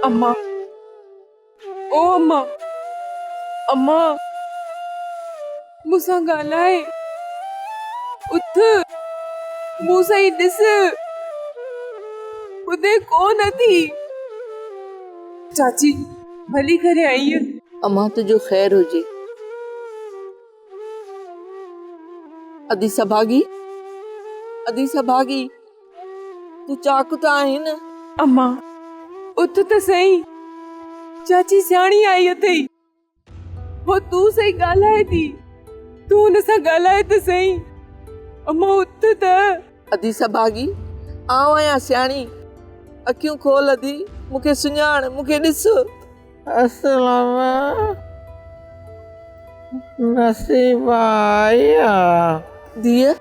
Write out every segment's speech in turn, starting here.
अम्मा, ओ अम्मा, अम्मा, मूंसां ॻाल्हाए, उथ, मूंसां ई ॾिस, ॿुधे कोन थी। चाची भली करे आई है। अम्मा तुझो खैर हुजे। अदी सभागी तू चाक त आहे न? अम्मा उथ त सही, चाची सियाणी आई अथई, वो तू सही ॻाल्हाए थी, तू हुन सां ॻाल्हाए त सही। अम्मा उथ त। अदी सभागी आऊं आहियां सियाणी, अखियूं खोल अदी, मूंखे सुञाण, मूंखे ॾिस। अस्सलाम नसीबा आया। धीअ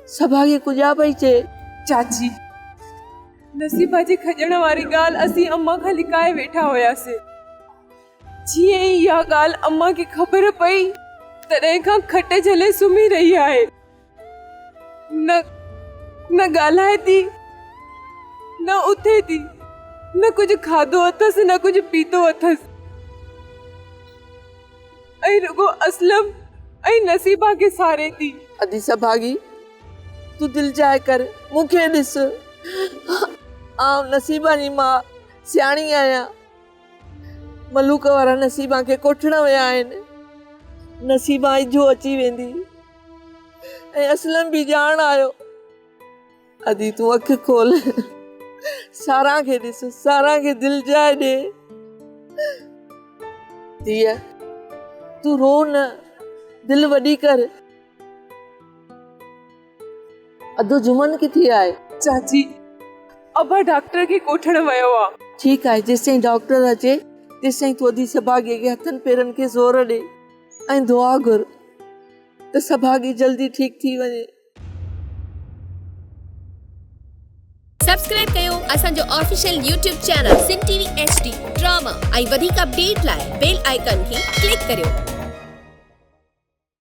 सभागी कुझा पई चए? चाची नसीबा जी खजण वारी ॻाल्हि असीं अम्मा खां लिकाए वेठा हुयासीं। जीअं ई इहा ॻाल्हि अम्मा खे ख़बर पई, तॾहिं खां खट झले सुम्ही रही आहे। न ॻाल्हाए थी, न उथे थी, न कुछ खाधो अथसि, न कुछ पीतो अथसि। ऐं रुगो असलम ऐं नसीबा के सारे थी। अदी सभागी तू दिल जाए कर, मूंखे ॾिस। आऊं नसीबा जी मां सियाणी आहियां। मलूक वारा नसीबा खे कोठण विया आहिनि। नसीबा इजो अची वेंदी ऐं असलम बि ॼाण आयो। अदी तूं अखि खोल, सारा खे ॾिस, सारा खे दिल जाए ॾे। धीअ तू रो न, दिल वॾी कर। अदो जुमन किथे आहे? चाची अबा डॉक्टर के कोठण वियो आहे। ठीकु आहे, जेसिताईं डॉक्टर अचे तेसिताईं तूं अदी सभागी खे हथनि पेरनि खे ज़ोर ॾे ऐं दुआ घुर त सभागी जल्दी ठीकु थी वञे। सब्सक्राइब कयो असांजो official YouTube channel Sindh TV HD drama ऐं वधीक अपडेट लाइ बेल आइकन खे क्लिक करियो।